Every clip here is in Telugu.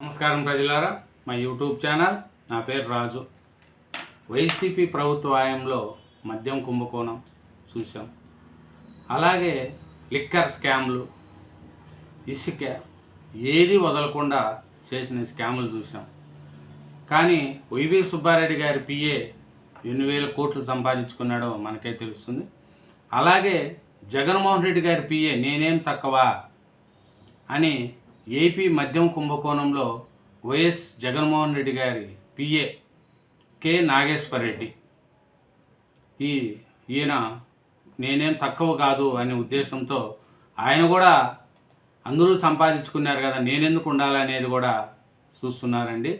నమస్కారం ప్రజలారా, మా యూట్యూబ్ ఛానల్. నా పేరు రాజు. వైసీపీ ప్రభుత్వ హయాంలో మద్యం కుంభకోణం చూసాం. అలాగే లిక్కర్ స్కామ్లు, ఇసుక ఏది వదలకుండా చేసిన స్కాములు చూసాం. కానీ వైవి సుబ్బారెడ్డి గారి పిఏ ఎన్ని వేల కోట్లు సంపాదించుకున్నాడో మనకే తెలుస్తుంది. అలాగే జగన్మోహన్ రెడ్డి గారి పిఏ నేనేం తక్కువ అని ఏపీ మద్యం కుంభకోణంలో వైఎస్ జగన్మోహన్ రెడ్డి గారి పిఏ కె నాగేశ్వర్ రెడ్డి ఈయన నేనేం తక్కువ కాదు అనే ఉద్దేశంతో ఆయన కూడా అందరూ సంపాదించుకున్నారు కదా, నేనెందుకు ఉండాలనేది కూడా చూస్తున్నారండి.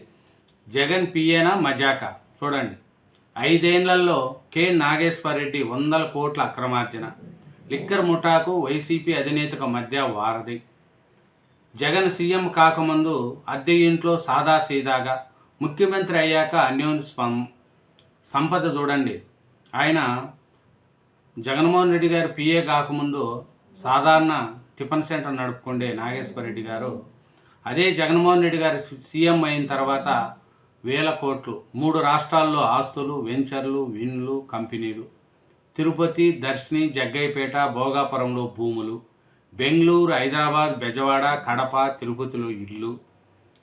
జగన్ పిఏనా మజాకా చూడండి. 5 ఏళ్లలో కె నాగేశ్వర్ రెడ్డి 100 కోట్ల అక్రమార్జన. లిక్కర్ ముఠాకు వైసీపీ అధినేతకు మధ్య వారధి. జగన్ సీఎం కాకముందు అద్దె ఇంట్లో సాదాసీదాగా, ముఖ్యమంత్రి అయ్యాక అన్యోన్య సంపద చూడండి. ఆయన జగన్మోహన్ రెడ్డి గారు పిఏ కాకముందు సాధారణ టిఫిన్ సెంటర్ నడుపుకుండే నాగేశ్వర రెడ్డి గారు, అదే జగన్మోహన్ రెడ్డి గారు సీఎం అయిన తర్వాత 1000 కోట్లు 3 రాష్ట్రాల్లో ఆస్తులు, వెంచర్లు, విన్లు, కంపెనీలు, తిరుపతి, దర్శిని, జగ్గైపేట, భోగాపురంలో భూములు, బెంగళూరు, హైదరాబాద్, బెజవాడ, కడప, తిరుపతిలో ఇల్లు,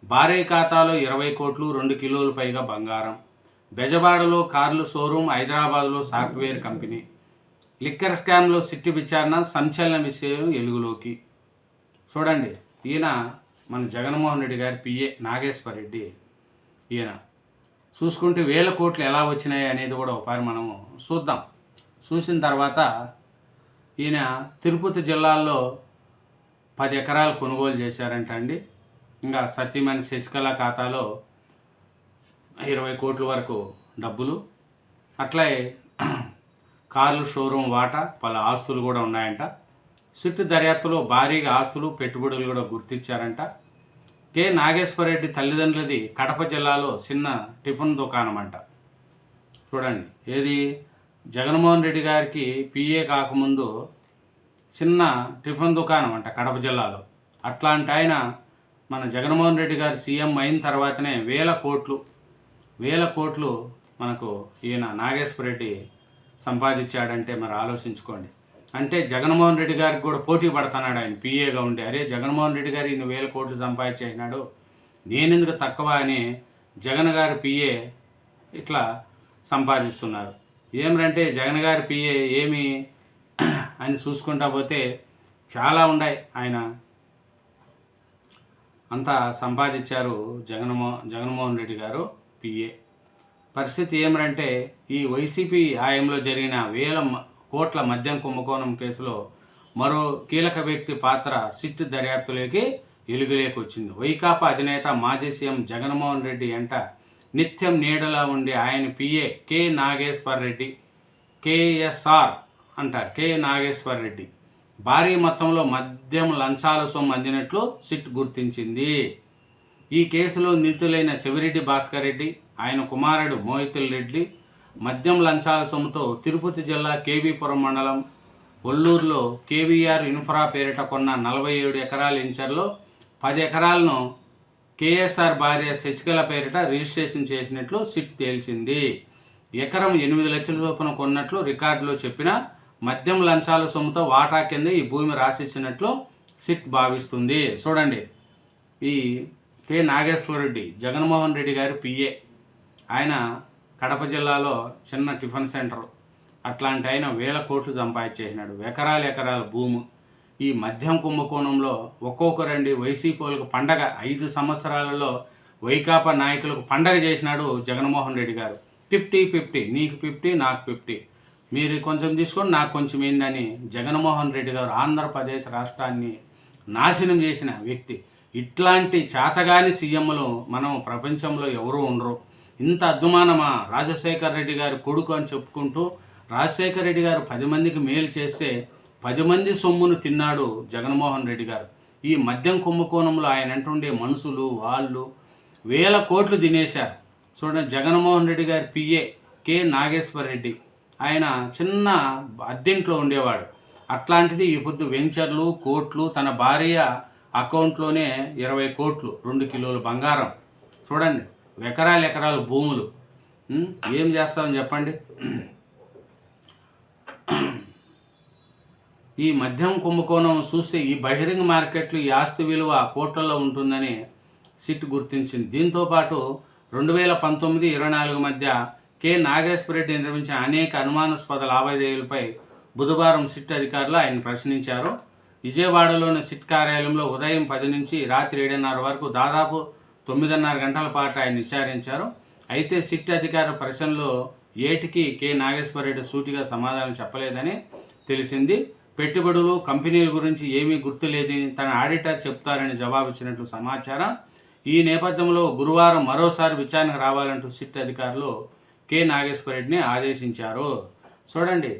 భారీ ఖాతాలో 20 కోట్లు 2 కిలోలు పైగా బంగారం, బెజవాడలో కార్లు షోరూమ్, హైదరాబాద్లో సాఫ్ట్వేర్ కంపెనీ. లిక్కర్ స్కామ్లో సిట్టు విచారణ, సంచలన విషయం వెలుగులోకి. చూడండి, ఈయన మన జగన్మోహన్ రెడ్డి గారి పిఏ నాగేశ్వర్ రెడ్డి. ఈయన చూసుకుంటే 1000 కోట్లు ఎలా వచ్చినాయి అనేది కూడా ఒకసారి మనము చూద్దాం. చూసిన తర్వాత ఈయన తిరుపతి జిల్లాల్లో 10 ఎకరాలు కొనుగోలు చేశారంట అండి. ఇంకా సతీమణి శశికళ ఖాతాలో 20 కోట్ల వరకు డబ్బులు. అట్లే కార్లు షోరూమ్ వాటా, పలు ఆస్తులు కూడా ఉన్నాయంట. సిట్టు దర్యాప్తులో భారీగా ఆస్తులు, పెట్టుబడులు కూడా గుర్తించారంట. కె నాగేశ్వర రెడ్డి తల్లిదండ్రులది కడప జిల్లాలో చిన్న టిఫిన్ దుకాణం అంట. చూడండి, ఏది జగన్మోహన్ రెడ్డి గారికి పిఏ కాకముందు చిన్న టిఫిన్ దుకాణం అంట కడప జిల్లాలో. అట్లాంటి ఆయన మన జగన్మోహన్ రెడ్డి గారు సీఎం అయిన తర్వాతనే 1000 కోట్లు మనకు ఈయన నాగేశ్వర రెడ్డి సంపాదించాడంటే మరి ఆలోచించుకోండి. అంటే జగన్మోహన్ రెడ్డి గారికి కూడా పోటీ పడుతున్నాడు ఆయన పిఏగా ఉండి. అరే, జగన్మోహన్ రెడ్డి గారు ఈయన 1000 కోట్లు సంపాదించేసినాడు, నేనెందుకు తక్కువ అని జగన్ గారి పిఏ ఇట్లా సంపాదిస్తున్నారు. ఏమిటంటే జగన్ గారి పిఏ ఏమి అని చూసుకుంటా పోతే చాలా ఉన్నాయి. ఆయన అంతా సంపాదించారు జగన్మోహన్ రెడ్డి గారు పిఏ. పరిస్థితి ఏమిటంటే ఈ వైసీపీ హయాంలో జరిగిన 1000 కోట్ల మద్యం కుంభకోణం కేసులో మరో కీలక వ్యక్తి పాత్ర సిట్టు దర్యాప్తులోకి వెలుగులోకి వచ్చింది. వైకాపా అధినేత మాజీ సీఎం జగన్మోహన్ రెడ్డి ఎంట నిత్యం నీడలా ఉండే ఆయన PA K Nageshwar Reddy, KSR అంటారు, కె నాగేశ్వర్ రెడ్డి భారీ మొత్తంలో మద్యం లంచాల సొమ్ము అందినట్లు సిట్ గుర్తించింది. ఈ కేసులో నిందితులైన శివిరెడ్డి భాస్కర్ రెడ్డి, ఆయన కుమారుడు మోహితుల్ రెడ్డి మద్యం లంచాల సొమ్ముతో తిరుపతి జిల్లా కేవీపురం మండలం ఒల్లూరులో కేవీఆర్ ఇన్ఫ్రా పేరిట కొన్న 47 ఎకరాల ఇంచర్లో 10 ఎకరాలను కేఎస్ఆర్ భార్య శశికళ పేరిట రిజిస్ట్రేషన్ చేసినట్లు సిట్ తేల్చింది. ఎకరం 8 లక్షల చొప్పున కొన్నట్లు రికార్డులో చెప్పిన మద్యం లంచాల సొమ్ముతో వాటా కింద ఈ భూమి రాసిచ్చినట్లు సిట్ భావిస్తుంది. చూడండి, ఈ కె నాగేశ్వర రెడ్డి జగన్మోహన్ రెడ్డి గారి పిఏ. ఆయన కడప జిల్లాలో చిన్న టిఫిన్ సెంటర్, అట్లాంటి ఆయన 1000 కోట్లు సంపాదించేసినాడు. ఎకరాల భూమి. ఈ మద్యం కుంభకోణంలో ఒక్కొక్కరండి వైసీపీలకు పండగ. 5 సంవత్సరాలలో వైకాపా నాయకులకు పండగ చేసినాడు జగన్మోహన్ రెడ్డి గారు. 50-50, నీకు 50 నాకు 50, మీరు కొంచెం తీసుకొని నాకు కొంచెం ఏంటని జగన్మోహన్ రెడ్డి గారు ఆంధ్రప్రదేశ్ రాష్ట్రాన్ని నాశనం చేసిన వ్యక్తి. ఇట్లాంటి చేతగాని సీఎంలు మనం ప్రపంచంలో ఎవరూ ఉండరు. ఇంత అద్దుమానమా? రాజశేఖర రెడ్డి గారి కొడుకు అని చెప్పుకుంటూ రాజశేఖర రెడ్డి గారు 10 మందికి మేలు చేస్తే 10 మంది సొమ్మును తిన్నాడు జగన్మోహన్ రెడ్డి గారు. ఈ మద్యం కుంభకోణంలో ఆయన అంటుండే మనుషులు వాళ్ళు 1000 కోట్లు తినేశారు. చూడండి, జగన్మోహన్ రెడ్డి గారి పిఏ కె నాగేశ్వర రెడ్డి ఆయన చిన్న అద్దెంట్లో ఉండేవాడు. అట్లాంటిది ఈ పొద్దు వెంచర్లు, కోట్లు, తన భార్య అకౌంట్లోనే 20 కోట్లు, 2 కిలోల బంగారం. చూడండి, ఎకరాలు భూములు. ఏం చేస్తామని చెప్పండి. ఈ మద్యం కుంభకోణం చూస్తే ఈ బహిరంగ మార్కెట్లు ఈ ఆస్తి విలువ కోట్లలో ఉంటుందని సిట్ గుర్తించింది. దీంతోపాటు 2019-24 మధ్య కె నాగేశ్వర రెడ్డి నిర్వహించిన అనేక అనుమానాస్పద లావాదేవీలపై బుధవారం సిట్ అధికారులు ఆయన ప్రశ్నించారు. విజయవాడలోని సిట్ కార్యాలయంలో ఉదయం 10 నుంచి రాత్రి 7:30 వరకు దాదాపు 9:30 గంటల పాటు ఆయన విచారించారు. అయితే సిట్ అధికారుల ప్రశ్నలో ఏటికి కె నాగేశ్వర రెడ్డి సూటిగా సమాధానం చెప్పలేదని తెలిసింది. పెట్టుబడులు, కంపెనీల గురించి ఏమీ గుర్తులేదని తన ఆడిటర్ చెప్తారని జవాబిచ్చినట్లు సమాచారం. ఈ నేపథ్యంలో గురువారం మరోసారి విచారణకు రావాలంటూ సిట్ అధికారులు కె నాగేశ్వర రెడ్డిని ఆదేశించారు. చూడండి,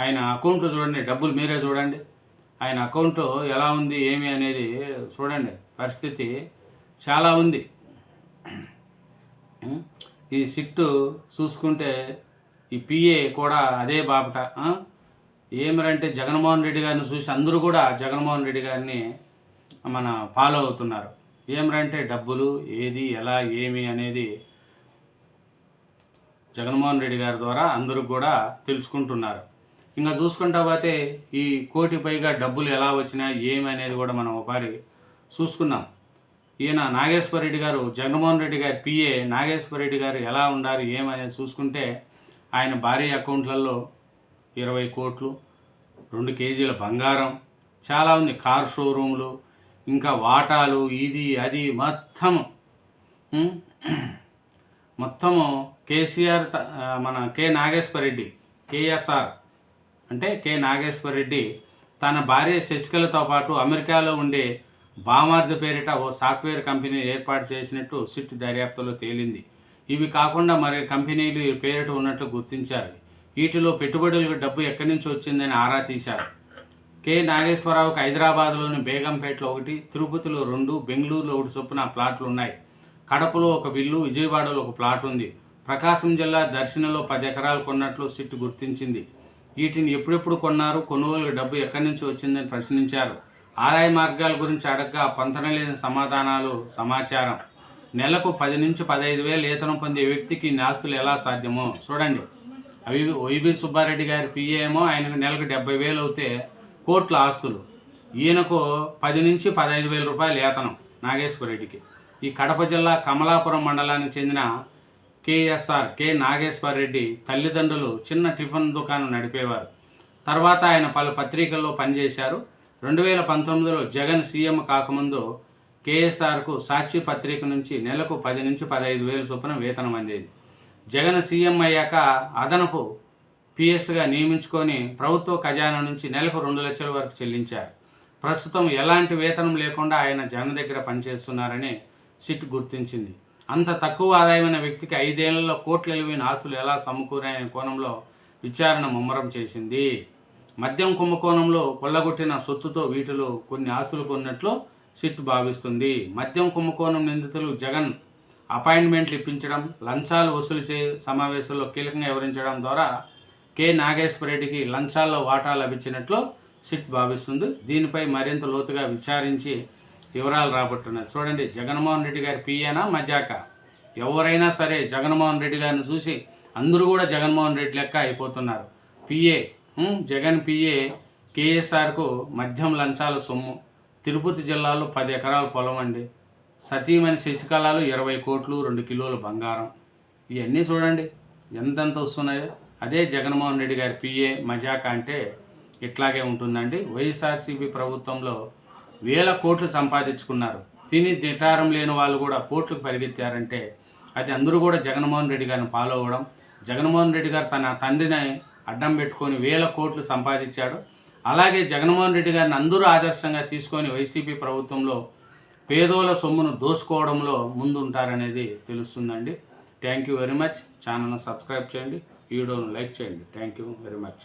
ఆయన అకౌంట్లో చూడండి, డబ్బులు మీరే చూడండి. ఆయన అకౌంట్ ఎలా ఉంది ఏమి అనేది చూడండి, పరిస్థితి చాలా ఉంది. ఈ సిట్టు చూసుకుంటే ఈ పిఏ కూడా అదే బాపట. ఏమరంటే జగన్మోహన్ రెడ్డి గారిని చూసి అందరూ కూడా జగన్మోహన్ రెడ్డి గారిని ఫాలో అవుతున్నారు. ఏమరంటే డబ్బులు ఏది ఎలా ఏమి అనేది జగన్మోహన్ రెడ్డి గారి ద్వారా అందరూ కూడా తెలుసుకుంటున్నారు. ఇంకా చూసుకుంటా పోతే ఈ 1 కోటి పైగా డబ్బులు ఎలా వచ్చినాయి ఏమి అనేది కూడా మనం ఒకసారి చూసుకున్నాం. ఈయన నాగేశ్వర రెడ్డి గారు, జగన్మోహన్ రెడ్డి గారి పిఏ నాగేశ్వర రెడ్డి గారు ఎలా ఉండారు ఏమనేది చూసుకుంటే ఆయన భారీ అకౌంట్లలో 20 కోట్లు, 2 కేజీల బంగారం, చాలా ఉంది. కార్ షోరూములు, ఇంకా వాటాలు, ఇది అది మొత్తము కేసీఆర్ మన కె నాగేశ్వర రెడ్డి, కేఎస్ఆర్ అంటే కె నాగేశ్వర రెడ్డి తన భార్య శశికళతో పాటు అమెరికాలో ఉండే బామార్ది పేరిట ఓ సాఫ్ట్వేర్ కంపెనీ ఏర్పాటు చేసినట్టు సిట్ దర్యాప్తులో తేలింది. ఇవి కాకుండా మరి కంపెనీలు పేరిట ఉన్నట్లు గుర్తించారు. వీటిలో పెట్టుబడులకు డబ్బు ఎక్కడి నుంచి వచ్చిందని ఆరా తీశారు. కె నాగేశ్వరరావుకు హైదరాబాద్లోని బేగంపేటలో 1, తిరుపతిలో 2, బెంగళూరులో 1 చొప్పున ప్లాట్లు ఉన్నాయి. కడపలో 1 బిల్లు, విజయవాడలో 1 ప్లాట్ ఉంది. ప్రకాశం జిల్లా దర్శనలో 10 ఎకరాలు కొన్నట్లు సిట్ గుర్తించింది. వీటిని ఎప్పుడెప్పుడు కొన్నారు, కొనుగోలు డబ్బు ఎక్కడి నుంచి వచ్చిందని ప్రశ్నించారు. ఆదాయ మార్గాల గురించి అడగ్గా పొంతనలేని సమాచారం. నెలకు 10 నుంచి 15 వేలు వేతనం పొందే వ్యక్తికి ఆస్తులు ఎలా సాధ్యమో చూడండి. వైబి సుబ్బారెడ్డి గారి పిఏ ఏమో ఆయనకు నెలకు 70,000 అవుతే కోట్ల ఆస్తులు. ఈయనకు 10 నుంచి 15 వేల రూపాయలు వేతనం నాగేశ్వర రెడ్డికి. ఈ కడప జిల్లా కమలాపురం మండలానికి చెందిన కేఎస్ఆర్ కె నాగేశ్వర రెడ్డి తల్లిదండ్రులు చిన్న టిఫిన్ దుకాణం నడిపేవారు. తర్వాత ఆయన పలు పత్రికల్లో పనిచేశారు. 2019లో జగన్ సీఎం కాకముందు కేఎస్ఆర్కు సాక్షి పత్రిక నుంచి నెలకు 10 నుంచి 15 వేల చొప్పున వేతనం అందేది. జగన్ సీఎం అయ్యాక అదనపు పిఎస్గా నియమించుకొని ప్రభుత్వ ఖజానా నుంచి నెలకు 2 లక్షల వరకు చెల్లించారు. ప్రస్తుతం ఎలాంటి వేతనం లేకుండా ఆయన జగన్ దగ్గర పనిచేస్తున్నారని సిట్ గుర్తించింది. అంత తక్కువ ఆదాయమైన వ్యక్తికి 5 ఏళ్లలో కోట్ల విలువైన ఆస్తులు ఎలా సమకూరాయనే కోణంలో విచారణ ముమ్మరం చేసింది. మద్యం కుంభకోణంలో కొల్లగొట్టిన సొత్తుతో వీటిలో కొన్ని ఆస్తులు కొన్నట్లు సిట్ భావిస్తుంది. మద్యం కుంభకోణం నిందితులు జగన్ అపాయింట్మెంట్లు ఇప్పించడం, లంచాలు వసూలు సమావేశంలో కీలకంగా వివరించడం ద్వారా కె నాగేశ్వర రెడ్డికి లంచాల్లో వాటా లభించినట్లు సిట్ భావిస్తుంది. దీనిపై మరింత లోతుగా విచారించి వివరాలు రాబట్టున్నారు. చూడండి, జగన్మోహన్ రెడ్డి గారి పిఏనా మజాక? ఎవరైనా సరే జగన్మోహన్ రెడ్డి గారిని చూసి అందరూ కూడా జగన్మోహన్ రెడ్డి లెక్క అయిపోతున్నారు. పిఏ జగన్ పిఏ కేఎస్ఆర్కు మద్యం లంచాల సొమ్ము. తిరుపతి జిల్లాలో 10 ఎకరాల పొలం అండి. సతీమణి శశికళలో 20 కోట్లు, 2 కిలోల బంగారం. ఇవన్నీ చూడండి ఎంతెంత వస్తున్నాయో. అదే జగన్మోహన్ రెడ్డి గారి పిఏ మజాక అంటే ఇట్లాగే ఉంటుందండి. వైఎస్ఆర్సీపీ ప్రభుత్వంలో 1000 కోట్లు సంపాదించుకున్నారు. తిని దిటారం లేని వాళ్ళు కూడా కోట్లకు పరిగెత్తారంటే అది అందరూ కూడా జగన్మోహన్ రెడ్డి గారిని ఫాలో అవ్వడం. జగన్మోహన్ రెడ్డి గారు తన తండ్రిని అడ్డం పెట్టుకొని 1000 కోట్లు సంపాదించాడు. అలాగే జగన్మోహన్ రెడ్డి గారిని అందరూ ఆదర్శంగా తీసుకొని వైసీపీ ప్రభుత్వంలో పేదోల సొమ్మును దోసుకోవడంలో ముందుంటారనేది తెలుస్తుందండి. Thank you very much. ఛానల్ను సబ్స్క్రైబ్ చేయండి, వీడియోను లైక్ చేయండి. Thank you very much.